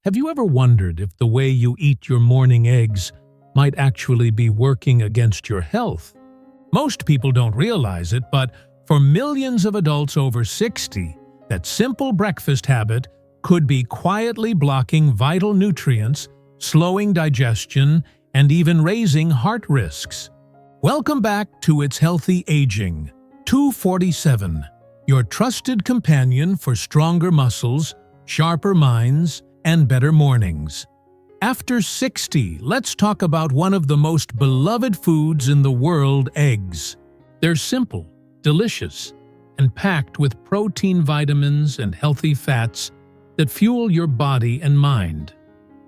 Have you ever wondered if the way you eat your morning eggs might actually be working against your health? Most people don't realize it, but for millions of adults over 60, that simple breakfast habit could be quietly blocking vital nutrients, slowing digestion, and even raising heart risks. Welcome back to It's Healthy Aging, 247, your trusted companion for stronger muscles, sharper minds, and better mornings. After 60, let's talk about one of the most beloved foods in the world, eggs. They're simple, delicious, and packed with protein, vitamins, and healthy fats that fuel your body and mind.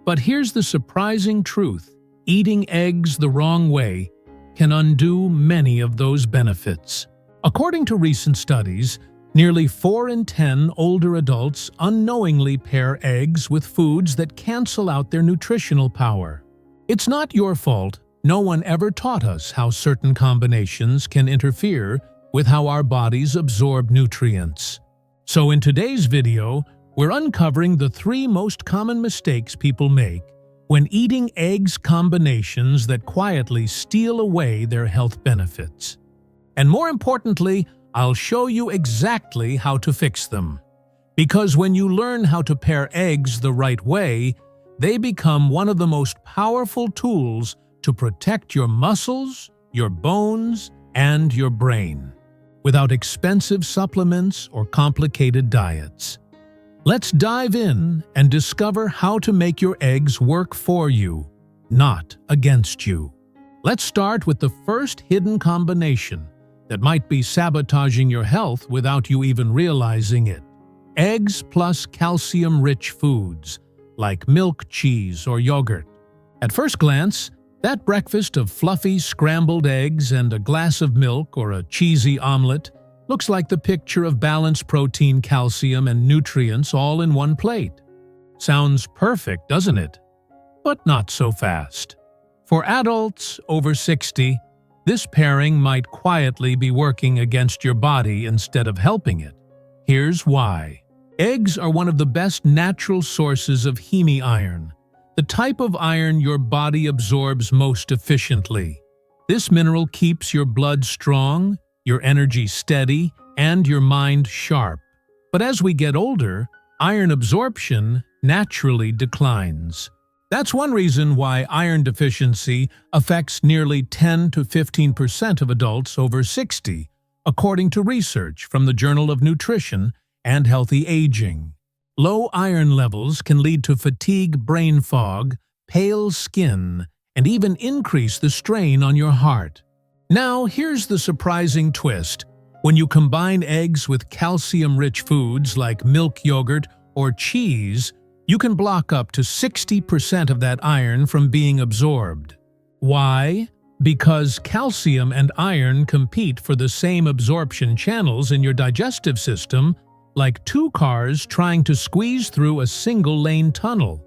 But here's the surprising truth. Eating eggs the wrong way can undo many of those benefits. According to recent studies, nearly 4 in 10 older adults unknowingly pair eggs with foods that cancel out their nutritional power. It's not your fault. No one ever taught us how certain combinations can interfere with how our bodies absorb nutrients. So in today's video, we're uncovering the 3 most common mistakes people make when eating eggs combinations that quietly steal away their health benefits. And more importantly, I'll show you exactly how to fix them. Because when you learn how to pair eggs the right way, they become one of the most powerful tools to protect your muscles, your bones, and your brain, without expensive supplements or complicated diets. Let's dive in and discover how to make your eggs work for you, not against you. Let's start with the first hidden combination that might be sabotaging your health without you even realizing it. Eggs plus calcium-rich foods, like milk, cheese, or yogurt. At first glance, that breakfast of fluffy scrambled eggs and a glass of milk or a cheesy omelet looks like the picture of balanced protein, calcium, and nutrients all in one plate. Sounds perfect, doesn't it? But not so fast. For adults over 60, this pairing might quietly be working against your body instead of helping it. Here's why. Eggs are one of the best natural sources of heme iron, the type of iron your body absorbs most efficiently. This mineral keeps your blood strong, your energy steady, and your mind sharp. But as we get older, iron absorption naturally declines. That's one reason why iron deficiency affects nearly 10 to 15% of adults over 60, according to research from the Journal of Nutrition and Healthy Aging. Low iron levels can lead to fatigue, brain fog, pale skin, and even increase the strain on your heart. Now, here's the surprising twist. When you combine eggs with calcium-rich foods like milk, yogurt, or cheese, you can block up to 60% of that iron from being absorbed. Why? Because calcium and iron compete for the same absorption channels in your digestive system, like 2 cars trying to squeeze through a single-lane tunnel.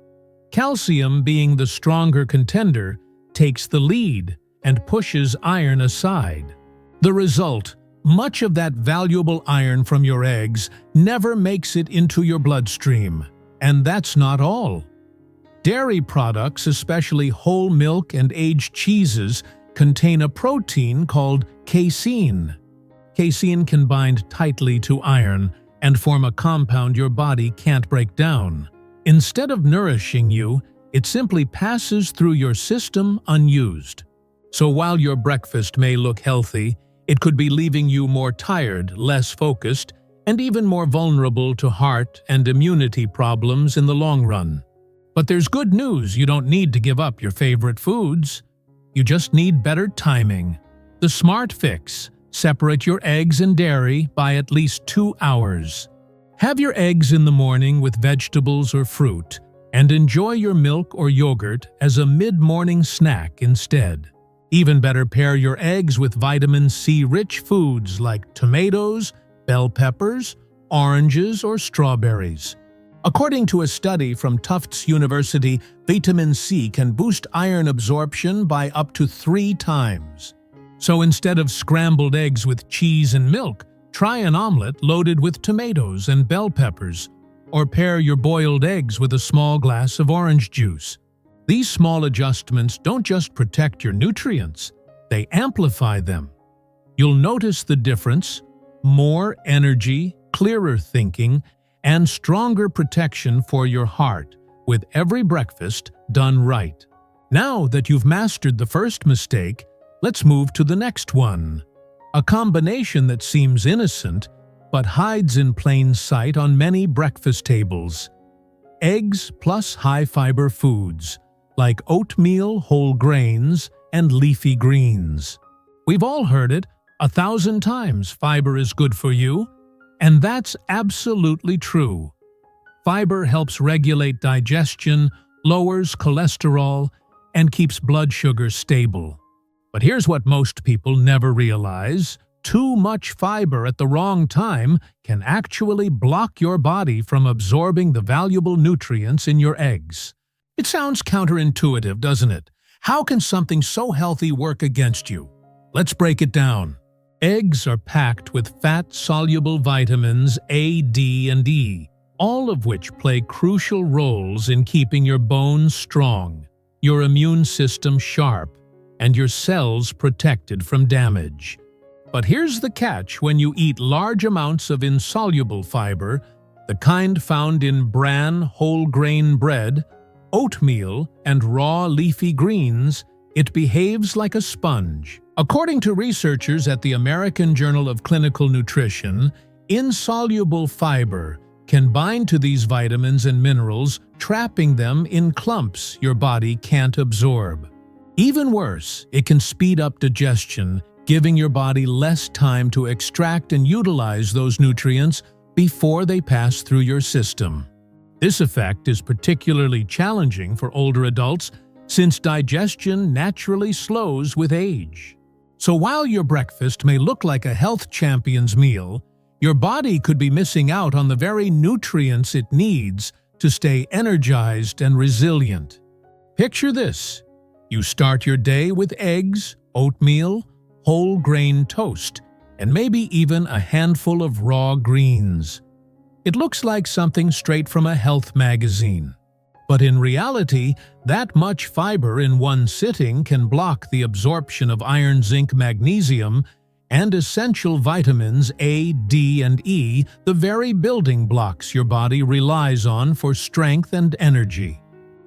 Calcium, being the stronger contender, takes the lead and pushes iron aside. The result: much of that valuable iron from your eggs never makes it into your bloodstream. And that's not all. Dairy products, especially whole milk and aged cheeses, contain a protein called casein. Casein can bind tightly to iron and form a compound your body can't break down. Instead of nourishing you, it simply passes through your system unused. So while your breakfast may look healthy, it could be leaving you more tired, less focused, and even more vulnerable to heart and immunity problems in the long run. But there's good news. You don't need to give up your favorite foods. You just need better timing. The smart fix: separate your eggs and dairy by at least 2 hours. Have your eggs in the morning with vegetables or fruit, and enjoy your milk or yogurt as a mid-morning snack instead. Even better, pair your eggs with vitamin C-rich foods like tomatoes, bell peppers, oranges, or strawberries. According to a study from Tufts University, vitamin C can boost iron absorption by up to 3 times. So instead of scrambled eggs with cheese and milk, try an omelet loaded with tomatoes and bell peppers, or pair your boiled eggs with a small glass of orange juice. These small adjustments don't just protect your nutrients, they amplify them. You'll notice the difference: more energy, clearer thinking, and stronger protection for your heart with every breakfast done right. Now that you've mastered the first mistake, let's move to the next one. A combination that seems innocent but hides in plain sight on many breakfast tables. Eggs plus high-fiber foods, like oatmeal, whole grains, and leafy greens. We've all heard it 1,000 times: fiber is good for you. And that's absolutely true. Fiber helps regulate digestion, lowers cholesterol, and keeps blood sugar stable. But here's what most people never realize: too much fiber at the wrong time can actually block your body from absorbing the valuable nutrients in your eggs. It sounds counterintuitive, doesn't it? How can something so healthy work against you? Let's break it down. Eggs are packed with fat-soluble vitamins A, D, and E, all of which play crucial roles in keeping your bones strong, your immune system sharp, and your cells protected from damage. But here's the catch: when you eat large amounts of insoluble fiber, the kind found in bran whole grain bread, oatmeal, and raw leafy greens, it behaves like a sponge. According to researchers at the American Journal of Clinical Nutrition, insoluble fiber can bind to these vitamins and minerals, trapping them in clumps your body can't absorb. Even worse, it can speed up digestion, giving your body less time to extract and utilize those nutrients before they pass through your system. This effect is particularly challenging for older adults, since digestion naturally slows with age. So while your breakfast may look like a health champion's meal, your body could be missing out on the very nutrients it needs to stay energized and resilient. Picture this: you start your day with eggs, oatmeal, whole grain toast, and maybe even a handful of raw greens. It looks like something straight from a health magazine. But in reality, that much fiber in one sitting can block the absorption of iron, zinc, magnesium, and essential vitamins A, D, and E, the very building blocks your body relies on for strength and energy.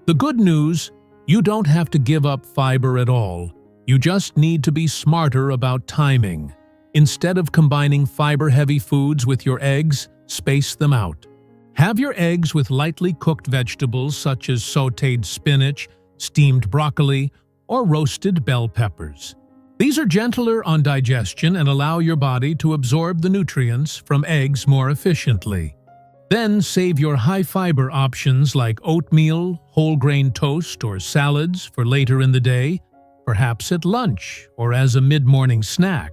The good news: you don't have to give up fiber at all. You just need to be smarter about timing. Instead of combining fiber-heavy foods with your eggs, space them out. Have your eggs with lightly cooked vegetables such as sautéed spinach, steamed broccoli, or roasted bell peppers. These are gentler on digestion and allow your body to absorb the nutrients from eggs more efficiently. Then save your high-fiber options like oatmeal, whole grain toast, or salads for later in the day, perhaps at lunch or as a mid-morning snack.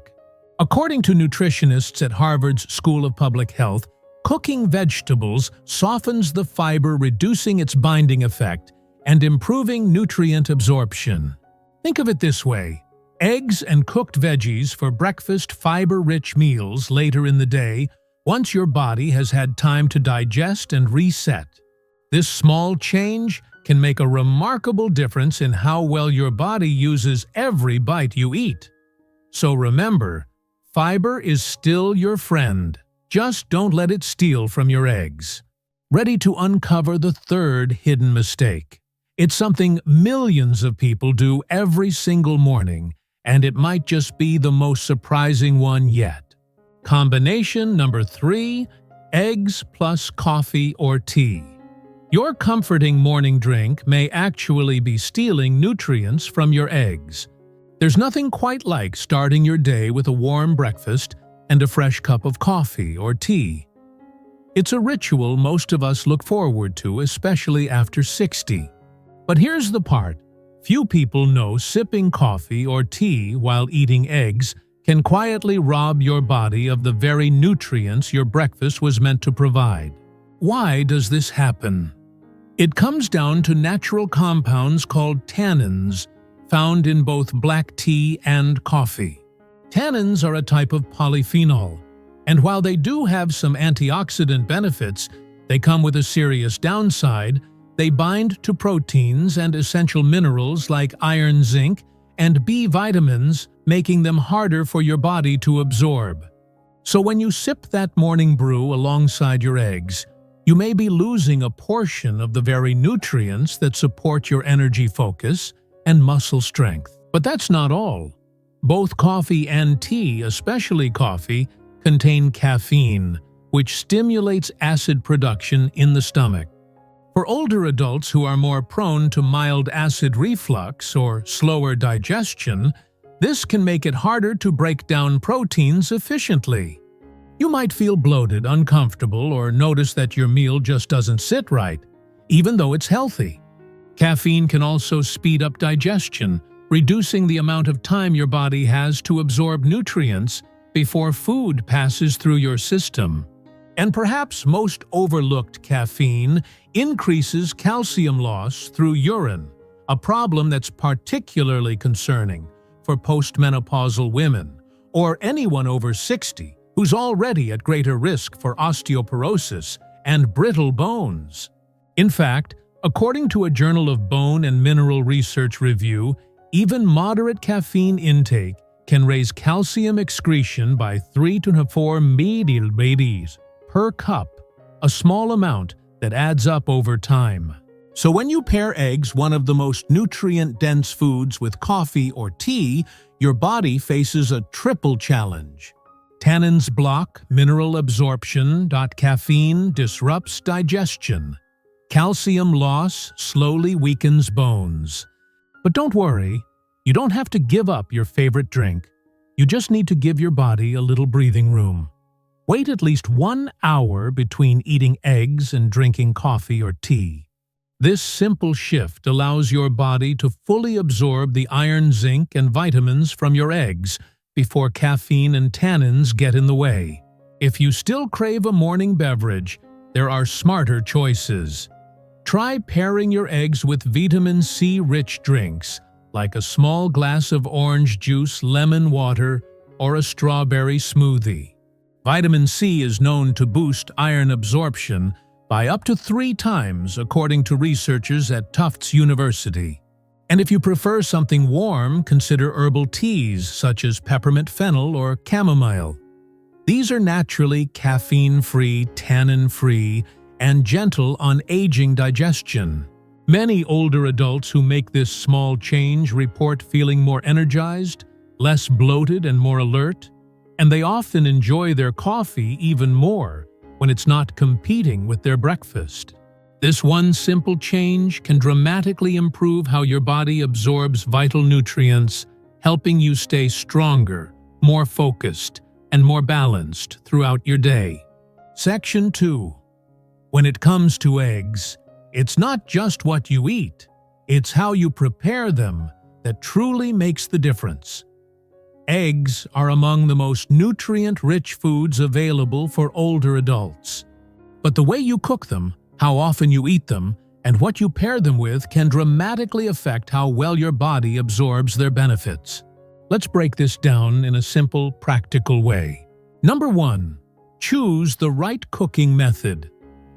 According to nutritionists at Harvard's School of Public Health, cooking vegetables softens the fiber, reducing its binding effect and improving nutrient absorption. Think of it this way: eggs and cooked veggies for breakfast, fiber-rich meals later in the day, once your body has had time to digest and reset. This small change can make a remarkable difference in how well your body uses every bite you eat. So remember, fiber is still your friend. Just don't let it steal from your eggs. Ready to uncover the third hidden mistake? It's something millions of people do every single morning, and it might just be the most surprising one yet. Combination number 3: eggs plus coffee or tea. Your comforting morning drink may actually be stealing nutrients from your eggs. There's nothing quite like starting your day with a warm breakfast and a fresh cup of coffee or tea. It's a ritual most of us look forward to, especially after 60. But here's the part: few people know sipping coffee or tea while eating eggs can quietly rob your body of the very nutrients your breakfast was meant to provide. Why does this happen? It comes down to natural compounds called tannins, found in both black tea and coffee. Tannins are a type of polyphenol, and while they do have some antioxidant benefits, They come with a serious downside. They bind to proteins and essential minerals like iron, zinc, and B vitamins, making them harder for your body to absorb. So when you sip that morning brew alongside your eggs, you may be losing a portion of the very nutrients that support your energy focus and muscle strength. But that's not all. Both coffee and tea, especially coffee, contain caffeine, which stimulates acid production in the stomach. For older adults who are more prone to mild acid reflux or slower digestion, this can make it harder to break down proteins efficiently. You might feel bloated, uncomfortable, or notice that your meal just doesn't sit right, even though it's healthy. Caffeine can also speed up digestion, reducing the amount of time your body has to absorb nutrients before food passes through your system. And perhaps most overlooked, caffeine increases calcium loss through urine, a problem that's particularly concerning for postmenopausal women or anyone over 60 who's already at greater risk for osteoporosis and brittle bones. In fact, according to a Journal of Bone and Mineral Research review, even moderate caffeine intake can raise calcium excretion by 3 to 4 milliliters per cup, a small amount that adds up over time. So when you pair eggs, one of the most nutrient-dense foods, with coffee or tea, your body faces a triple challenge. Tannins block mineral absorption. Caffeine disrupts digestion. Calcium loss slowly weakens bones. But don't worry, you don't have to give up your favorite drink. You just need to give your body a little breathing room. Wait at least 1 hour between eating eggs and drinking coffee or tea. This simple shift allows your body to fully absorb the iron, zinc, and vitamins from your eggs before caffeine and tannins get in the way. If you still crave a morning beverage, there are smarter choices. Try pairing your eggs with vitamin C-rich drinks, like a small glass of orange juice, lemon water, or a strawberry smoothie. Vitamin C is known to boost iron absorption by up to 3 times, according to researchers at Tufts University. And if you prefer something warm, consider herbal teas such as peppermint fennel or chamomile. These are naturally caffeine-free, tannin-free, and gentle on aging digestion. Many older adults who make this small change report feeling more energized, less bloated, and more alert, and they often enjoy their coffee even more when it's not competing with their breakfast. This one simple change can dramatically improve how your body absorbs vital nutrients, helping you stay stronger, more focused, and more balanced throughout your day. Section 2. When it comes to eggs, it's not just what you eat, it's how you prepare them that truly makes the difference. Eggs are among the most nutrient-rich foods available for older adults. But the way you cook them, how often you eat them, and what you pair them with can dramatically affect how well your body absorbs their benefits. Let's break this down in a simple, practical way. Number 1. Choose the right cooking method.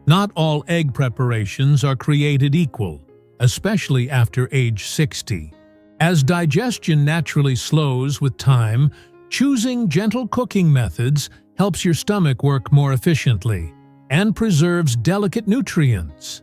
Not all egg preparations are created equal, especially after age 60. As digestion naturally slows with time, choosing gentle cooking methods helps your stomach work more efficiently and preserves delicate nutrients.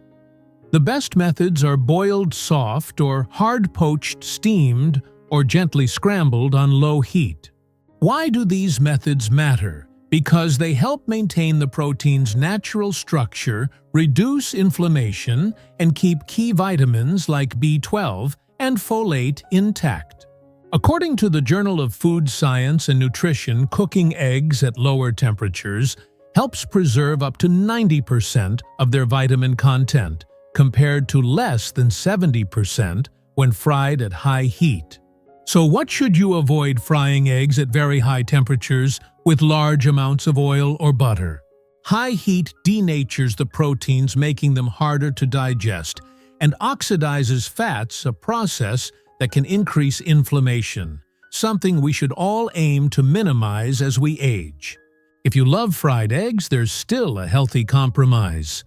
The best methods are boiled soft or hard-poached, steamed, or gently scrambled on low heat. Why do these methods matter? Because they help maintain the protein's natural structure, reduce inflammation, and keep key vitamins like B12 and folate intact. According to the Journal of Food Science and Nutrition, cooking eggs at lower temperatures helps preserve up to 90% of their vitamin content, compared to less than 70% when fried at high heat. So what should you avoid frying eggs at very high temperatures with large amounts of oil or butter? High heat denatures the proteins, making them harder to digest, and oxidizes fats, a process that can increase inflammation, something we should all aim to minimize as we age. If you love fried eggs, there's still a healthy compromise.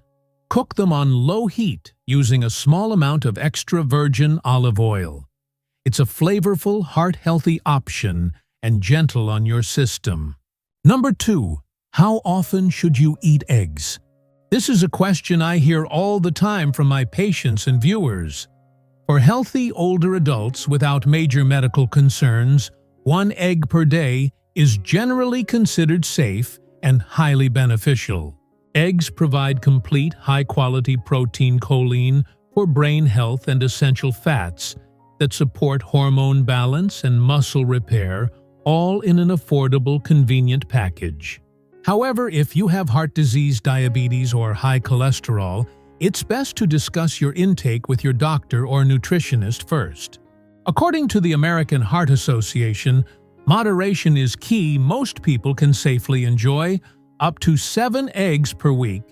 Cook them on low heat using a small amount of extra virgin olive oil. It's a flavorful, heart-healthy option and gentle on your system. Number 2. How often should you eat eggs? This is a question I hear all the time from my patients and viewers. For healthy older adults without major medical concerns, 1 egg per day is generally considered safe and highly beneficial. Eggs provide complete, high-quality protein choline for brain health and essential fats that support hormone balance and muscle repair, all in an affordable, convenient package. However, if you have heart disease, diabetes, or high cholesterol, it's best to discuss your intake with your doctor or nutritionist first. According to the American Heart Association, moderation is key. Most people can safely enjoy up to 7 eggs per week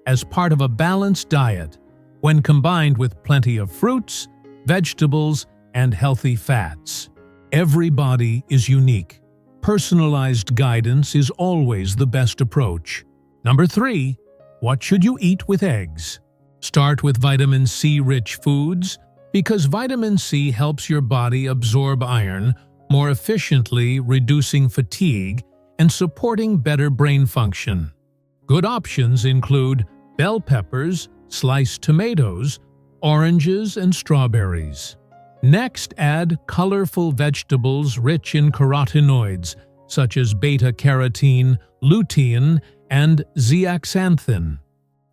as part of a balanced diet when combined with plenty of fruits, vegetables, and healthy fats. Every body is unique. Personalized guidance is always the best approach. Number 3. What should you eat with eggs? Start with vitamin C-rich foods because vitamin C helps your body absorb iron more efficiently, reducing fatigue and supporting better brain function. Good options include bell peppers, sliced tomatoes, oranges, and strawberries. Next, add colorful vegetables rich in carotenoids such as beta-carotene, lutein, and zeaxanthin.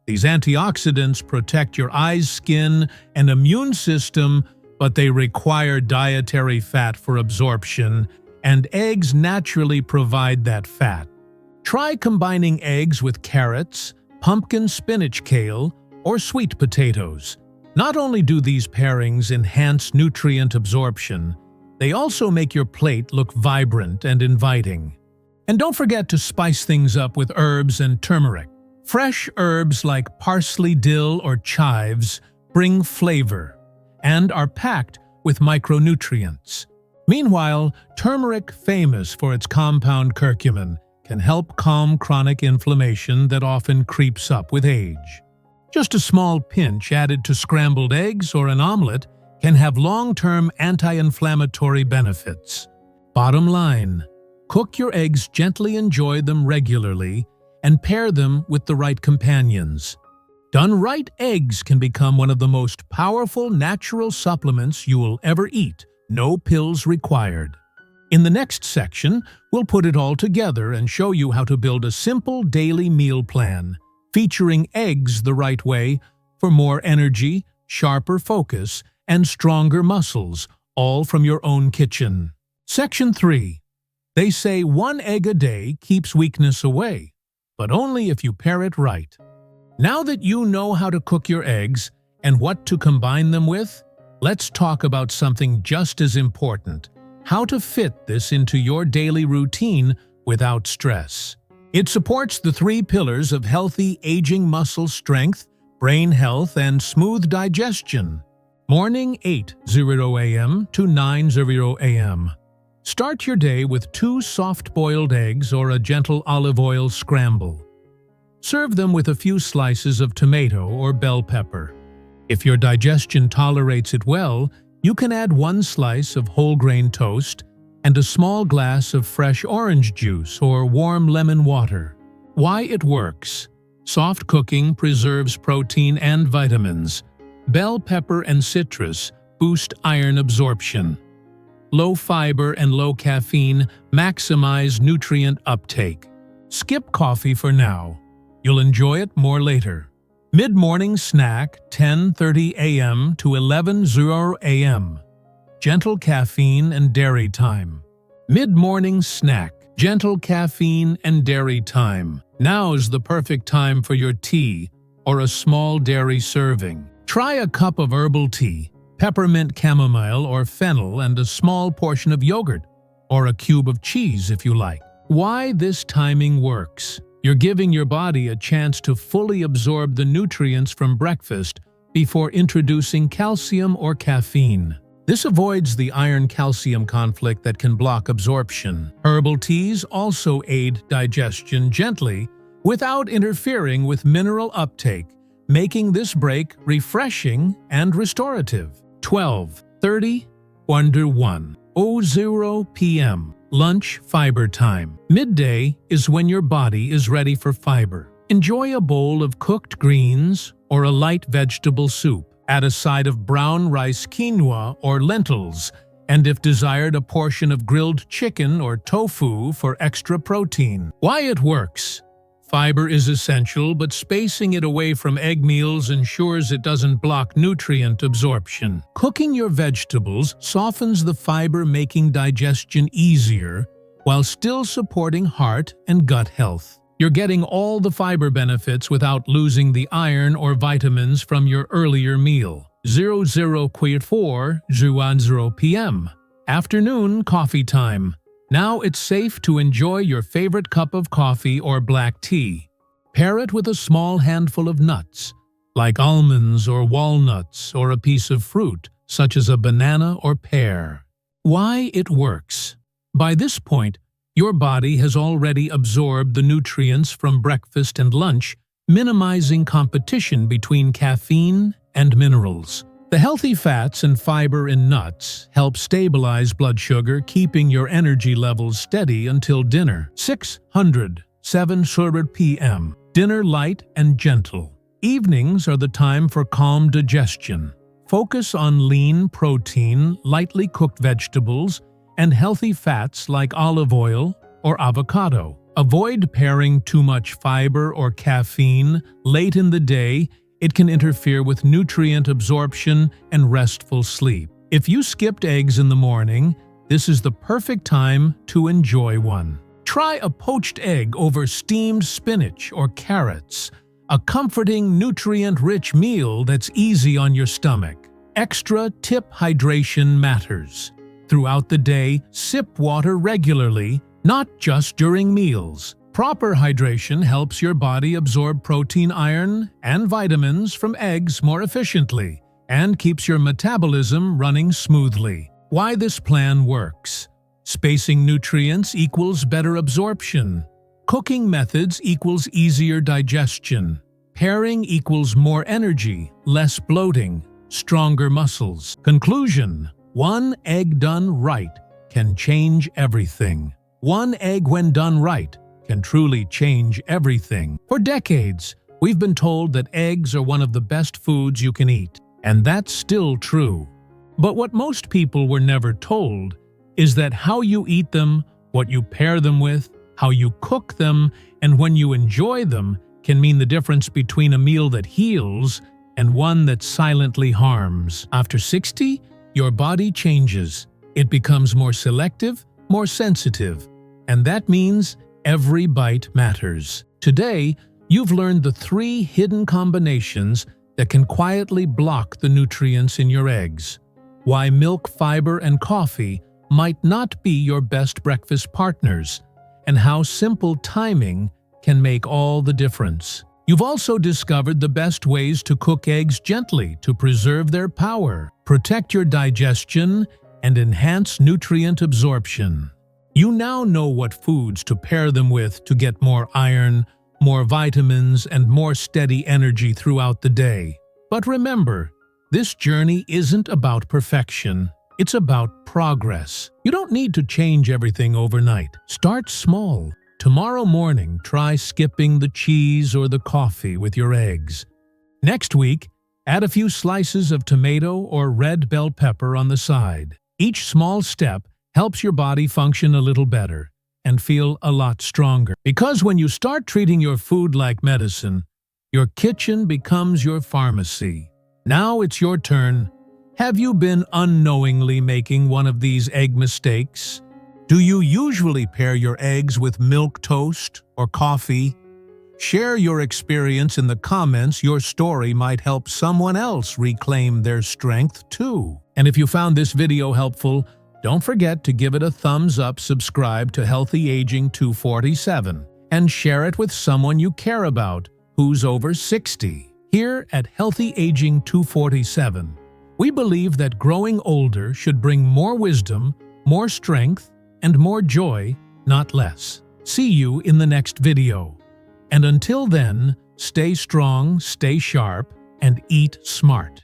These antioxidants protect your eyes, skin, and immune system, but they require dietary fat for absorption, and eggs naturally provide that fat. Try combining eggs with carrots, pumpkin spinach kale, or sweet potatoes. Not only do these pairings enhance nutrient absorption, they also make your plate look vibrant and inviting. And don't forget to spice things up with herbs and turmeric. Fresh herbs like parsley, dill, or chives bring flavor and are packed with micronutrients. Meanwhile, turmeric, famous for its compound curcumin, can help calm chronic inflammation that often creeps up with age. Just a small pinch added to scrambled eggs or an omelet can have long-term anti-inflammatory benefits. Bottom line, cook your eggs gently, enjoy them regularly, and pair them with the right companions. Done right, eggs can become one of the most powerful natural supplements you will ever eat. No pills required. In the next section, we'll put it all together and show you how to build a simple daily meal plan, featuring eggs the right way for more energy, sharper focus, and stronger muscles, all from your own kitchen. Section 3. They say 1 egg a day keeps weakness away, but only if you pair it right. Now that you know how to cook your eggs and what to combine them with, let's talk about something just as important: how to fit this into your daily routine without stress. It supports the 3 pillars of healthy aging: muscle strength, brain health, and smooth digestion. Morning 8:00 a.m. to 9:00 a.m. Start your day with 2 soft-boiled eggs or a gentle olive oil scramble. Serve them with a few slices of tomato or bell pepper. If your digestion tolerates it well, you can add 1 slice of whole grain toast and a small glass of fresh orange juice or warm lemon water. Why it works: soft cooking preserves protein and vitamins. Bell pepper and citrus boost iron absorption. Low fiber and low caffeine maximize nutrient uptake. Skip coffee for now. You'll enjoy it more later. Mid-morning snack 10:30 a.m. to 11:00 a.m. Gentle caffeine and dairy time. Mid-morning snack, gentle caffeine and dairy time. Now's the perfect time for your tea or a small dairy serving. Try a cup of herbal tea, peppermint, chamomile, or fennel, and a small portion of yogurt, or a cube of cheese if you like. Why this timing works: you're giving your body a chance to fully absorb the nutrients from breakfast before introducing calcium or caffeine. This avoids the iron-calcium conflict that can block absorption. Herbal teas also aid digestion gently without interfering with mineral uptake, making this break refreshing and restorative. 12:30 Wonder 1:00 p.m. Lunch fiber time. Midday is when your body is ready for fiber. Enjoy a bowl of cooked greens or a light vegetable soup. Add a side of brown rice quinoa or lentils, and if desired, a portion of grilled chicken or tofu for extra protein. Why it works? Fiber is essential, but spacing it away from egg meals ensures it doesn't block nutrient absorption. Cooking your vegetables softens the fiber, making digestion easier while still supporting heart and gut health. You're getting all the fiber benefits without losing the iron or vitamins from your earlier meal. 00:04 p.m. Afternoon coffee time. Now it's safe to enjoy your favorite cup of coffee or black tea. Pair it with a small handful of nuts, like almonds or walnuts, or a piece of fruit, such as a banana or pear. Why it works? By this point, your body has already absorbed the nutrients from breakfast and lunch, minimizing competition between caffeine and minerals. The healthy fats and fiber in nuts help stabilize blood sugar, keeping your energy levels steady until dinner. 6:07 p.m. Dinner light and gentle. Evenings are the time for calm digestion. Focus on lean protein, lightly cooked vegetables, and healthy fats like olive oil or avocado. Avoid pairing too much fiber or caffeine late in the day. It can interfere with nutrient absorption and restful sleep. If you skipped eggs in the morning, this is the perfect time to enjoy one. Try a poached egg over steamed spinach or carrots, a comforting, nutrient-rich meal that's easy on your stomach. Extra tip: hydration matters. Throughout the day, sip water regularly, not just during meals. Proper hydration helps your body absorb protein, iron, and vitamins from eggs more efficiently and keeps your metabolism running smoothly. Why this plan works? Spacing nutrients equals better absorption. Cooking methods equals easier digestion. Pairing equals more energy, less bloating, stronger muscles. Conclusion: one egg done right can change everything. One egg, when done right, can truly change everything. For decades, we've been told that eggs are one of the best foods you can eat, and that's still true. But what most people were never told is that how you eat them, what you pair them with, how you cook them, and when you enjoy them can mean the difference between a meal that heals and one that silently harms. After 60, your body changes. It becomes more selective, more sensitive, and that means every bite matters. Today, you've learned the 3 hidden combinations that can quietly block the nutrients in your eggs, why milk, fiber, and coffee might not be your best breakfast partners, and how simple timing can make all the difference. You've also discovered the best ways to cook eggs gently to preserve their power, protect your digestion, and enhance nutrient absorption. You now know what foods to pair them with to get more iron, more vitamins, and more steady energy throughout the day. But remember, this journey isn't about perfection. It's about progress. You don't need to change everything overnight. Start small. Tomorrow morning, try skipping the cheese or the coffee with your eggs. Next week, add a few slices of tomato or red bell pepper on the side. Each small step helps your body function a little better and feel a lot stronger. Because when you start treating your food like medicine, your kitchen becomes your pharmacy. Now it's your turn. Have you been unknowingly making one of these egg mistakes? Do you usually pair your eggs with milk toast or coffee? Share your experience in the comments. Your story might help someone else reclaim their strength too. And if you found this video helpful, don't forget to give it a thumbs up, subscribe to Healthy Aging 247, and share it with someone you care about who's over 60. Here at Healthy Aging 247, we believe that growing older should bring more wisdom, more strength, and more joy, not less. See you in the next video. And until then, Stay strong, stay sharp, and eat smart.